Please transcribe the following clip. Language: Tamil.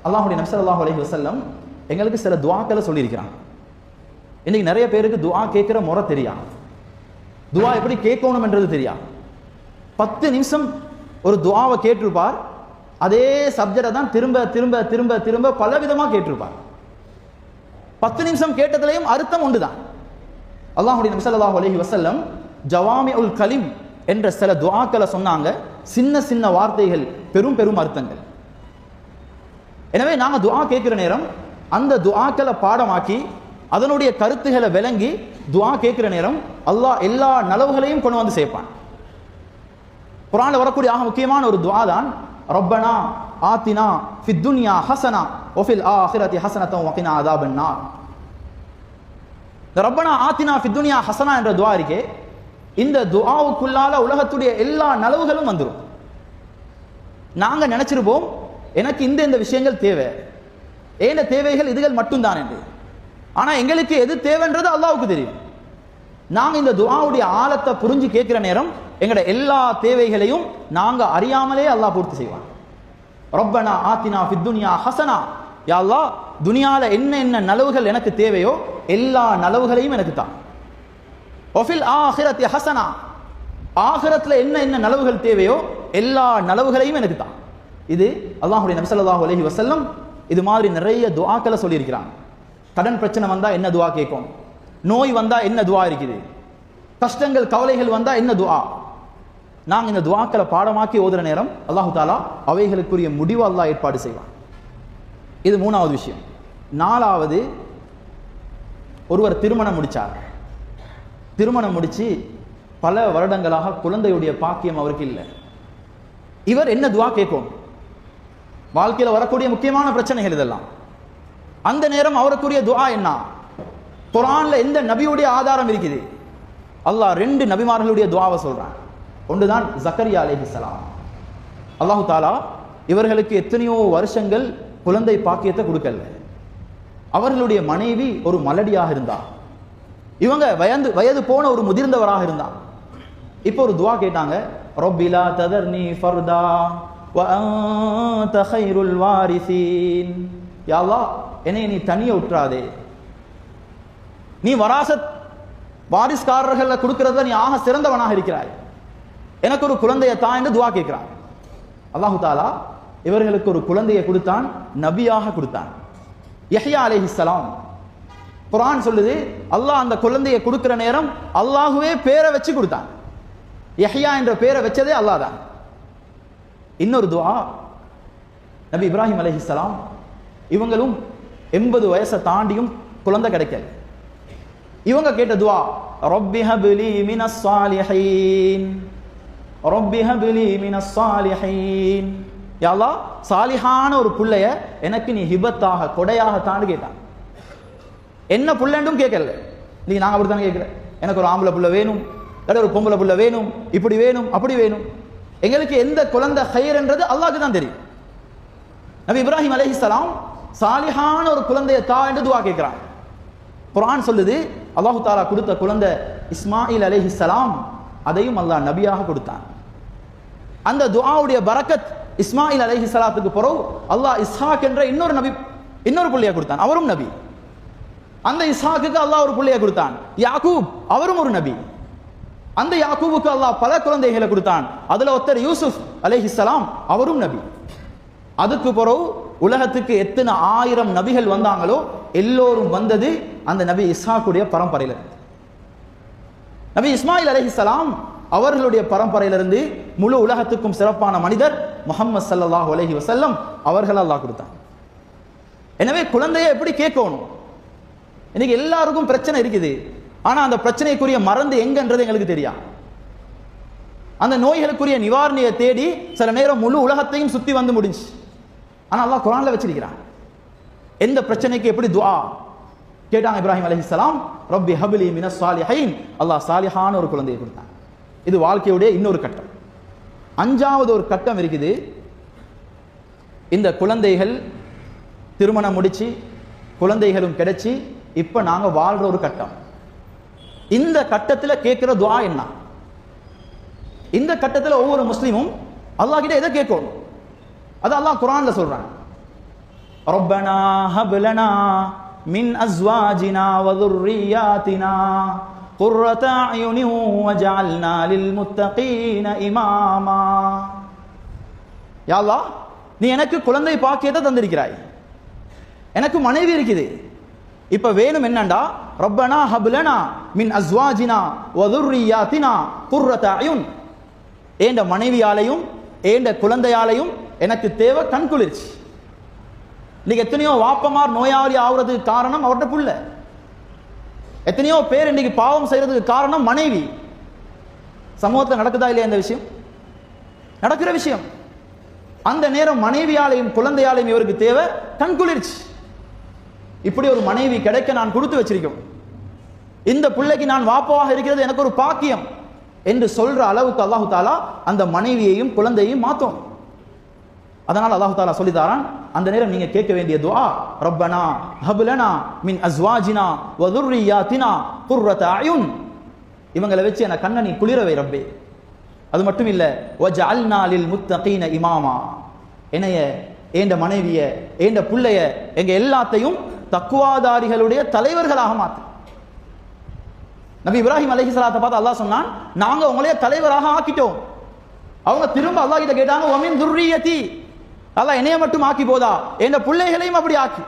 அல்லாஹ்வுடைய நபி ஸல்லல்லாஹு அலைஹி வஸல்லம் எங்களுக்கு சில துஆக்களை சொல்லியிருக்கிறாங்க. இன்னைக்கு நிறைய பேருக்கு துஆ கேட்கிற முறை தெரியாது, துஆ எப்படி கேட்கணும் என்றது தெரியாது. 10 நிமிஷம் ஒரு துஆவை கேட்டிருப்பார், அதே சப்ஜெக்டை தான் திரும்ப திரும்ப திரும்ப திரும்ப பல விதமாக கேட்டிருப்பார். 10 நிமிஷம் கேட்டதுலையும் அர்த்தம் ஒன்றுதான். அல்லாஹ்வுடைய நபி ஸல்லல்லாஹு அலைஹி வஸல்லம் ஜவாமிஉல் கலிம் என்ற சில துஆக்களை சொன்னாங்க. சின்ன சின்ன வார்த்தைகள், பெரும் பெரும் அர்த்தங்கள். எனவே நாங்கள் துஆ கேட்கிற நேரம் அந்த துஆக்களை பாடமாக்கி அதனுடைய கருத்துக்களை விளங்கி துஆ கேட்கிற நேரம் அல்லாஹ் எல்லா நலவுகளையும் கொண்டு வந்து சேர்ப்பான். குர்ஆன்ல வரக்கூடிய ஆக முக்கியமான ஒரு துஆ தான் ரப்பனா ஆத்தினா ஃபித் துன்யா ஹஸனா வ ஃபில் ஆখিরাতি ஹஸனத்தன் வ கினா அஸாபன் நார். ரப்பனா ஆத்தினா ஃபித் துன்யா ஹஸனா என்ற துஆ இருக்கே, இந்த துஆவுக்குள்ளால உலகத்துடைய எல்லா நலவுகளும் வந்துடும். நாங்க நினைச்சிருப்போம் எனக்கு இந்த விஷயங்கள் தேவை, ஏன தேவைகள் இதுகள் மட்டும்தான் என்று. ஆனா எங்களுக்கு எது தேவைன்றது அல்லாஹ்வுக்கு தெரியும். நாங்க இந்த துஆவுடைய ஆழத்தை புரிஞ்சு கேட்கிற நேரம் எங்கட எல்லா தேவைகளையும் நாங்க அறியாமலே அல்லாஹ் பூர்த்தி செய்வான். ரப்பனா ஆத்தினா ஃபித் துன்யா ஹஸனா, யா அல்லாஹ் துனியால என்ன என்ன நலவுகள் எனக்கு தேவையோ எல்லா நலவுகளையும் எனக்கு தான். வஃபில் ஆখিরাতি ஹஸனா, ஆখিরাத்துல என்ன என்ன நலவுகள் தேவையோ எல்லா நலவுகளையும் எனக்கு தான். இது அல்லாஹ்வுடைய நபி ஸல்லல்லாஹு அலைஹி வஸல்லம் இது மாதிரி நிறைய துஆக்களை சொல்லியிருக்கிறாங்க. கடன் பிரச்சனை வந்தா என்ன துஆ கேட்கும், நோய் வந்தா என்ன துஆ இருக்குது, கஷ்டங்கள் கவலைகள் வந்தா என்ன துஆ. நாங்கள் இந்த துஆக்களை பாடமாக்கி ஓதுற நேரம் அல்லாஹு தாலா அவைகளுக்குரிய முடிவு அல்லாஹ் ஏற்பாடு செய்வான். இது 3வது விஷயம். 4வது, ஒருவர் திருமணம் முடிச்சார். திருமணம் முடிச்சு பல வருடங்களாக குழந்தையுடைய பாக்கியம் அவருக்கு இல்லை. இவர் என்ன துஆ கேட்கும்? வாழ்க்கையில் வரக்கூடிய முக்கியமான பிரச்சனைகள் இதெல்லாம். அந்த நேரம் அவருக்குரிய துஆ என்ன? குர்ஆன்ல எந்த நபியுடைய ஆதாரம் இருக்குது? அல்லாஹ் 2 நபிமார்களுடைய துஆவை சொல்றான். ஒன்றுதான் ஜக்கரியா அலைஹிஸ்ஸலாம். அல்லாஹு தாலா இவர்களுக்கு எத்தனையோ வருஷங்கள் குழந்தை பாக்கியத்தை கொடுக்கல. அவர்களுடைய மனைவி ஒரு மலடியாக இருந்தா, இவங்க வயது போன ஒரு முதிர்ந்தவராக இருந்தா. இப்போ ஒரு துஆ கேட்டாங்க, ரப்பி லா ததர்னி ஃபர்தா வ அன்த கைருல் வாரிசீன். யா அல்லாஹ் என்னை நீ தனியே விட்டுறாதே, நீ வராசத் வாரிஸ்காரர்களை கொடுக்கறத நீ ஆக சிறந்தவனாக இருக்கிறாய், எனக்கு ஒரு குழந்தையை தான் என்று துஆ கேட்கிறான். அல்லாஹு தாலா இவர்களுக்கு ஒரு குழந்தையை கொடுத்தான், நபியாக கொடுத்தான், யஹ்யா அலைஹிஸ்ஸலாம். குர்ஆன் சொல்லுது அல்லாஹ் அந்த குழந்தையை கொடுக்கிற நேரம் அல்லாஹுவே பேரை வச்சு கொடுத்தான். யஹ்யா என்ற பேரை வச்சதே அல்லாஹ் தான். இன்னொரு துஆ, நபி இப்ராஹிம் அலைஹிஸ்ஸலாம் இவங்களும் 80 வயசை தாண்டியும் குழந்தை கிடைக்கல. இவங்க கேட்ட துஆ, ரப்பி ஹப்லி மினஸ் சாலிஹீன், ரப்பி ஹப்லி மினஸ் சாலிஹீன். யா அல்லாஹ் சாலிஹான ஒரு புள்ளைய எனக்கு நீ ஹிபத்தாக கொடையாக தாண்டு கேட்டான். என்ன புள்ளண்டும் கேட்கல. நீங்க நாங்க அப்படித்தானே கேட்கல, எனக்கு ஒரு ஆம்பளை புள்ள வேணும், ஒரு பொம்பளை புள்ள வேணும், இப்படி வேணும் அப்படி வேணும். எங்களுக்கு எந்த குழந்தை ஹைர்ன்றது அல்லாஹ்க்கு தான் தெரியும். நபி இப்ராஹிம் அலைஹிஸ்ஸலாம் சாலிஹான ஒரு குழந்தையை தா என்று துஆ கேட்கிறான். குர்ஆன் சொல்லுது அல்லாஹு தாலா கொடுத்த குழந்தை இஸ்மாயில் அலைஹிஸ்ஸலாம், அதையும் அல்லாஹ் நபியாக கொடுத்தான். அந்த துஆவுடைய பரக்கத் இஸ்மாயில் அலைஹிஸ்ஸலாத்துக்கு பிறகு அல்லாஹ் இஸ்ஹாக் என்ற இன்னொரு புள்ளையை கொடுத்தான், அவரும் நபி. அந்த இஸ்ஹாக்குக்கு அல்லாஹ் ஒரு புள்ளையை கொடுத்தான், யாக்கூப், அவரும் ஒரு நபி. அந்த யாக்கூபுக்கு அல்லாஹ் பல குழந்தைகளை கொடுத்தான். அதுல ஒருத்தர் யூசுப் அலைஹிஸ்ஸலாம், அவரும் நபி. அதுக்கு பிறகு உலகத்துக்கு எத்தனை 1000 நபிகள் வந்தாங்களோ எல்லோரும் வந்தது அந்த நபி இஸ்ஹாக்குடைய பரம்பரையிலிருந்து. நபி இஸ்மாயில் அலைஹிஸ்ஸலாம் அவர்களுடைய பரம்பரையிலிருந்து முழு உலகத்துக்கும் சிறப்பான மனிதர் முஹம்மது ஸல்லல்லாஹு அலைஹி வஸல்லம் அவர்கள் அல்லாஹ் கொடுத்தான். எனவே குழந்தையை எப்படி கேட்கணும்? இன்னைக்கு எல்லாருக்கும் பிரச்சனை இருக்குது, ஆனா அந்த பிரச்சனைக்குரிய மருந்து எங்கன்றது எங்களுக்கு தெரியாது. அந்த நோய்களுக்குரிய நிவாரணியை தேடி சில நேரம் முழு உலகத்தையும் சுத்தி வந்து முடிஞ்சு. ஆனா அல்லாஹ் குர்ஆன்ல வச்சிருக்கிறான் எந்த பிரச்சனைக்கு எப்படி துஆ கேட்டாங்க. இப்ராஹிம் அலைஹிஸ்ஸலாம் ரப்பி ஹப்லி மினஸ் சாலிஹீன், அல்லாஹ் சாலிஹான ஒரு குழந்தையை கொடுத்தான். இது வாழ்க்கையுடைய இன்னொரு கட்டம். 5வது ஒரு கட்டம் இருக்குது. இந்த குழந்தைகள் திருமணம் முடிச்சு குழந்தைகளும் கிடைச்சி இப்ப நாங்க வாழ்ற ஒரு கட்டம். இந்த கட்டத்தில் கேட்கிற துஆ என்ன? இந்த கட்டத்தில் ஒவ்வொரு முஸ்லீமும் அல்லாஹ் கிட்ட எதை கேட்கணும்? அது அல்லாஹ் குர்ஆன்ல சொல்றான். ரப்பனா ஹப் லனா மின் அஸ்வாஜினா வ ذُرِّيَّاتِنَا قُرَّةَ أَعْيُنٍ وَاجْعَلْنَا لِلْمُتَّقِينَ إِمَامًا. யா அல்லாஹ், நீ எனக்கு குழந்தை பாக்கியத்தை தந்திருக்கிறாய், எனக்கு மனைவி இருக்குது. இப்ப வேணும் என்னண்டா, ரப்பனா ஹப் லனா மின் அஸ்வாஜினா வ ذُرِّيَّاتِنَا قُرَّةَ أَعْيُنٍ, ஏண்ட மனைவியாலையும் ஏண்ட குழந்தையாலையும் எனக்கு தேவை கண் குளிர்ச்சி. இன்னைக்கு எத்தனையோ வாப்பமார் நோயாளி ஆகுறதுக்கு காரணம் அவர்கிட்ட புள்ள. எத்தனையோ பேர் இன்னைக்கு பாவம் செய்யறதுக்கு காரணம் மனைவி. சமூகத்தில் நடக்குதா இல்லையா இந்த விஷயம்? நடக்கிற விஷயம். அந்த நேரம் மனைவியாலையும் குழந்தையாலையும் இவருக்கு தேவை கண் குளிர்ச்சி. இப்படி ஒரு மனைவி கிடைக்க நான் கொடுத்து வச்சிருக்கோம், இந்த பிள்ளைக்கு நான் வாப்பவாக இருக்கிறது எனக்கு ஒரு பாக்கியம் என்று சொல்ற அளவுக்கு அல்லாஹு தாலா அந்த மனைவியையும் குழந்தையையும் மாத்தோம். அதனால் அல்லாஹு தாலா சொல்லித்தாரான், அந்த நேரம் நீங்க கேட்க வேண்டிய துஆ ரப்பனா ஹப் லனா மின் அஸ்வாஜினா வ ذُرِّيَّاتِنَا قُرَّةَ أَعْيُنٍ, இவங்களை வச்சு என கண்ணனி குளிரவை ரப்பே. அது மட்டும் இல்ல, வஜஅல்னா லில்முத்தகீன இமாமா, என்னைய ஏண்ட மனைவிய ஏண்ட புள்ளைய எங்க எல்லாத்தையும் தக்வாதாரிகளுடைய தலைவர்களாக மாத்து. நபி இப்ராஹிம் அலைஹிஸ்ஸலாத்தை பார்த்து அல்லாஹ் சொன்னான், நாங்க உங்களைய தலைவராக ஆக்கிட்டோம். அவங்க திரும்ப அல்லாஹ் கிட்ட கேட்டாங்க, வமின் துர்ரியதி, அல்லாஹ் என்னைய மட்டும் ஆக்கி போதா, என் பிள்ளைகளையும் அப்படி ஆக்கி.